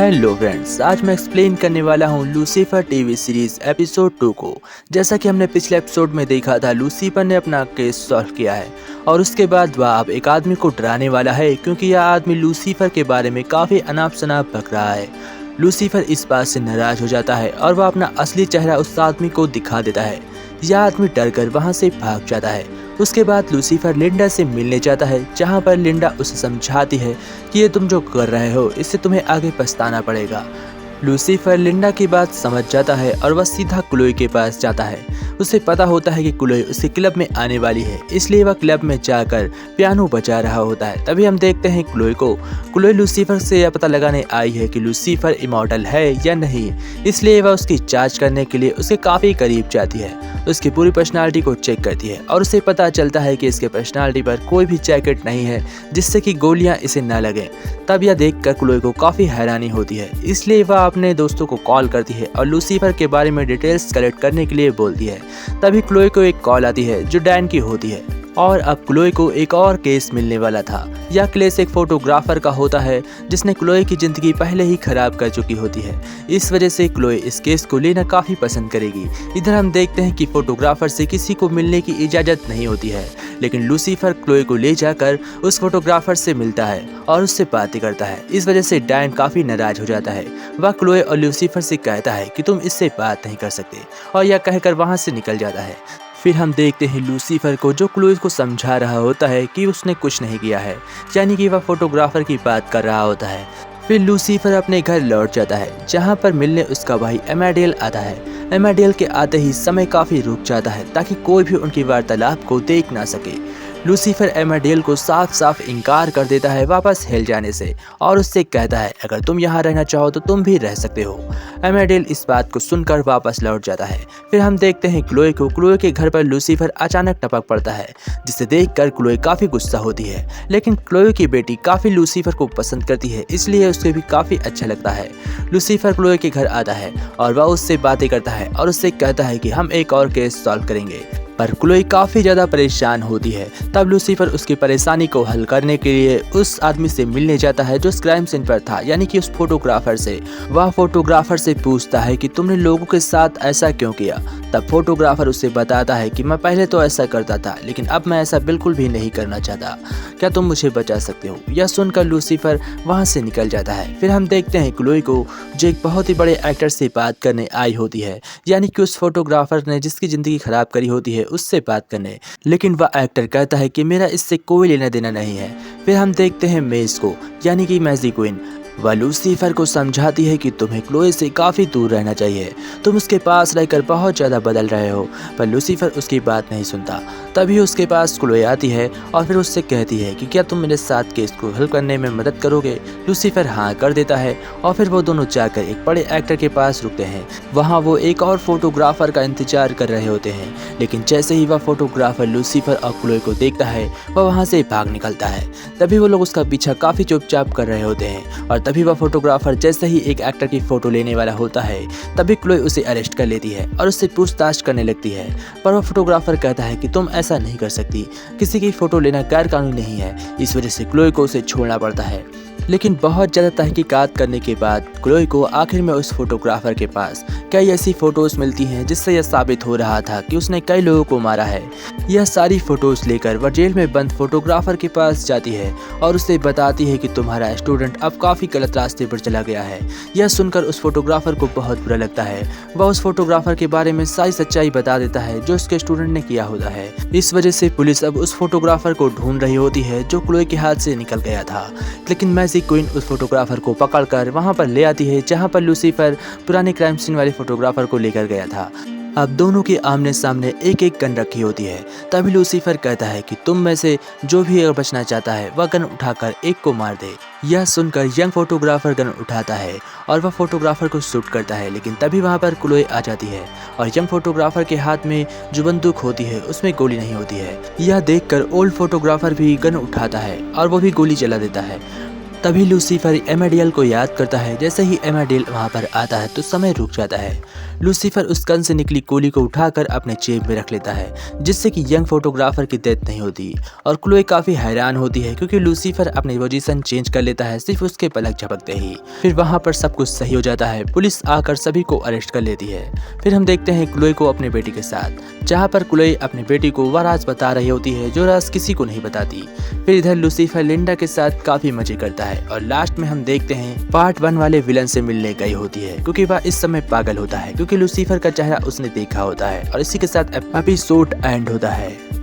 Hello friends, आज मैं explain करने वाला हूँ लूसीफर टीवी सीरीज एपिसोड 2 को। जैसा कि हमने पिछले एपिसोड में देखा था, लूसीफर ने अपना केस सॉल्व किया है और उसके बाद वह अब एक आदमी को डराने वाला है, क्योंकि यह आदमी लूसीफर के बारे में काफ़ी अनाप शनाप बक रहा है। लूसीफर इस बात से नाराज हो जाता है और वह अपना असली चेहरा उस आदमी को दिखा देता है। यह आदमी डर कर वहाँ से भाग जाता है। उसके बाद लूसीफर लिंडा से मिलने जाता है, जहाँ पर लिंडा उसे समझाती है कि ये तुम जो कर रहे हो इससे तुम्हें आगे पछताना पड़ेगा। लूसीफर लिंडा की बात समझ जाता है और वह सीधा क्लोई के पास जाता है। उसे पता होता है कि क्लोई उसके क्लब में आने वाली है, इसलिए वह क्लब में जाकर पियानो बजा रहा होता है। तभी हम देखते हैं क्लोई को। क्लोई लूसीफर से यह पता लगाने आई है कि लूसीफर इमॉर्टल है या नहीं, इसलिए वह उसकी जांच करने के लिए उसके काफ़ी करीब जाती है। उसकी पूरी पर्सनालिटी को चेक करती है और उसे पता चलता है कि इसके पर्सनालिटी पर कोई भी जैकेट नहीं है जिससे कि गोलियां इसे न लगें। तब यह देखकर क्लोई को काफ़ी हैरानी होती है, इसलिए वह अपने दोस्तों को कॉल करती है और लूसीफर के बारे में डिटेल्स कलेक्ट करने के लिए बोलती है। तभी क्लोई को एक कॉल आती है जो डैन की होती है और अब क्लोई को एक और केस मिलने वाला था। यह केस एक फोटोग्राफर का होता है जिसने क्लोई की ज़िंदगी पहले ही खराब कर चुकी होती है। इस वजह से क्लोई इस केस को लेना काफ़ी पसंद करेगी। इधर हम देखते हैं कि फोटोग्राफर से किसी को मिलने की इजाज़त नहीं होती है, लेकिन लूसीफर क्लोई को ले जाकर उस फोटोग्राफर से मिलता है और उससे बातें करता है। इस वजह से डैन काफ़ी नाराज हो जाता है। वह क्लोई और लूसीफर से कहता है कि तुम इससे बात नहीं कर सकते, और यह कहकर वहाँ से निकल जाता है। फिर हम देखते हैं लूसीफर को, जो क्लोई को समझा रहा होता है कि उसने कुछ नहीं किया है, यानी कि वह फोटोग्राफर की बात कर रहा होता है। फिर लूसीफर अपने घर लौट जाता है, जहां पर मिलने उसका भाई एमाडेल आता है। एमाडेल के आते ही समय काफ़ी रुक जाता है ताकि कोई भी उनकी वार्तालाप को देख ना सके। लूसीफर एमाडेल को साफ साफ इनकार कर देता है वापस हिल जाने से और उससे कहता है अगर तुम यहाँ रहना चाहो तो तुम भी रह सकते हो। एमाडेल इस बात को सुनकर वापस लौट जाता है। फिर हम देखते हैं क्लोई को। क्लोई के घर पर लूसीफर अचानक टपक पड़ता है, जिसे देखकर क्लोई काफ़ी गुस्सा होती है, लेकिन क्लोई की बेटी काफ़ी लूसीफर को पसंद करती है, इसलिए उसके भी काफ़ी अच्छा लगता है। लूसीफर क्लोई के घर आता है और वह उससे बातें करता है और उससे कहता है कि हम एक और केस सॉल्व करेंगे, पर क्लोई काफ़ी ज़्यादा परेशान होती है। तब लूसीफर उसकी परेशानी को हल करने के लिए उस आदमी से मिलने जाता है जो उस क्राइम सीन पर था, यानी कि उस फोटोग्राफर से। वह फोटोग्राफर से पूछता है कि तुमने लोगों के साथ ऐसा क्यों किया। तब फोटोग्राफर उसे बताता है कि मैं पहले तो ऐसा करता था, लेकिन अब मैं ऐसा बिल्कुल भी नहीं करना चाहता, क्या तुम मुझे बचा सकते हो। यह सुनकर लूसीफर वहाँ से निकल जाता है। फिर हम देखते हैं क्लोई को, जो एक बहुत ही बड़े एक्टर से बात करने आई होती है, यानी कि उस फोटोग्राफर ने जिसकी ज़िंदगी खराब करी होती है उससे बात करने, लेकिन वह एक्टर कहता है कि मेरा इससे कोई लेना देना नहीं है। फिर हम देखते हैं मेज को, यानी कि मैजी क्वीन। वह लूसीफर को समझाती है कि तुम्हें क्लोई से काफ़ी दूर रहना चाहिए, तुम उसके पास रहकर बहुत ज़्यादा बदल रहे हो, पर लूसीफर उसकी बात नहीं सुनता। तभी उसके पास क्लोई आती है और फिर उससे कहती है कि क्या तुम मेरे साथ केस को हल करने में मदद करोगे। लूसीफर हाँ कर देता है और फिर वो दोनों जाकर एक बड़े एक्टर के पास रुकते हैं। वहाँ वो एक और फोटोग्राफर का इंतजार कर रहे होते हैं, लेकिन जैसे ही वह फोटोग्राफर लूसीफर और क्लोई को देखता है वह वहाँ से भाग निकलता है। तभी वो लोग उसका पीछा काफ़ी चुपचाप कर रहे होते हैं और तभी वह फोटोग्राफर जैसे ही एक एक्टर की फोटो लेने वाला होता है, तभी क्लोई उसे अरेस्ट कर लेती है और उससे पूछताछ करने लगती है। पर वह फोटोग्राफर कहता है कि तुम ऐसा नहीं कर सकती, किसी की फोटो लेना गैर कानूनी नहीं है। इस वजह से क्लोई को उसे छोड़ना पड़ता है। लेकिन बहुत ज़्यादा तहकीकात करने के बाद क्लोई को आखिर में उस फोटोग्राफर के पास कई ऐसी फ़ोटोज़ मिलती हैं जिससे यह साबित हो रहा था कि उसने कई लोगों को मारा है। यह सारी फ़ोटोज़ लेकर वह जेल में बंद फोटोग्राफर के पास जाती है और उसे बताती है कि तुम्हारा स्टूडेंट अब काफ़ी गलत रास्ते पर चला गया है। यह सुनकर उस फोटोग्राफर को बहुत बुरा लगता है। वह उस फोटोग्राफर के बारे में सारी सच्चाई बता देता है जो उसके स्टूडेंट ने किया होता है। इस वजह से पुलिस अब उस फोटोग्राफर को ढूंढ रही होती है जो क्लोई के हाथ से निकल गया था, लेकिन मैजी क्वीन उस फोटोग्राफर को पकड़कर वहां पर ले आती है जहां पर लूसीफर पुराने क्राइम सीन वाले फोटोग्राफर को लेकर गया था। अब दोनों के आमने सामने एक एक गन रखी होती है। तभी लूसीफर कहता है कि तुम में से जो भी अगर बचना चाहता है वह गन उठाकर एक को मार दे। यह सुनकर यंग फोटोग्राफर गन उठाता है और वह फोटोग्राफर को शूट करता है, लेकिन तभी वहां पर क्लोई आ जाती है और यंग फोटोग्राफर के हाथ में जो बंदूक होती है उसमें गोली नहीं होती है। यह देखकर ओल्ड फोटोग्राफर भी गन उठाता है और वो भी गोली चला देता है। तभी लूसीफर एमेडियल को याद करता है। जैसे ही एमेडियल वहाँ पर आता है तो समय रुक जाता है। लूसीफर उस गन से निकली गोली को उठाकर अपने जेब में रख लेता है, जिससे कि यंग फोटोग्राफर की डेथ नहीं होती। और क्लोए काफी हैरान होती है क्योंकि लूसीफर अपनी पोजीशन चेंज कर लेता है सिर्फ उसके पलक झपकते ही। फिर वहाँ पर सब कुछ सही हो जाता है। पुलिस आकर सभी को अरेस्ट कर लेती है। फिर हम देखते हैं क्लोए को अपने बेटी के साथ, जहाँ पर क्लोए अपनी बेटी को वह राज बता रही होती है जो राज किसी को नहीं बताती। फिर इधर लूसीफर लिंडा के साथ काफी मजे करता है और लास्ट में हम देखते हैं पार्ट 1 वाले विलन से मिलने गई होती है, क्योंकि वह इस समय पागल होता है क्योंकि लूसीफर का चेहरा उसने देखा होता है। और इसी के साथ एपिसोड एंड होता है।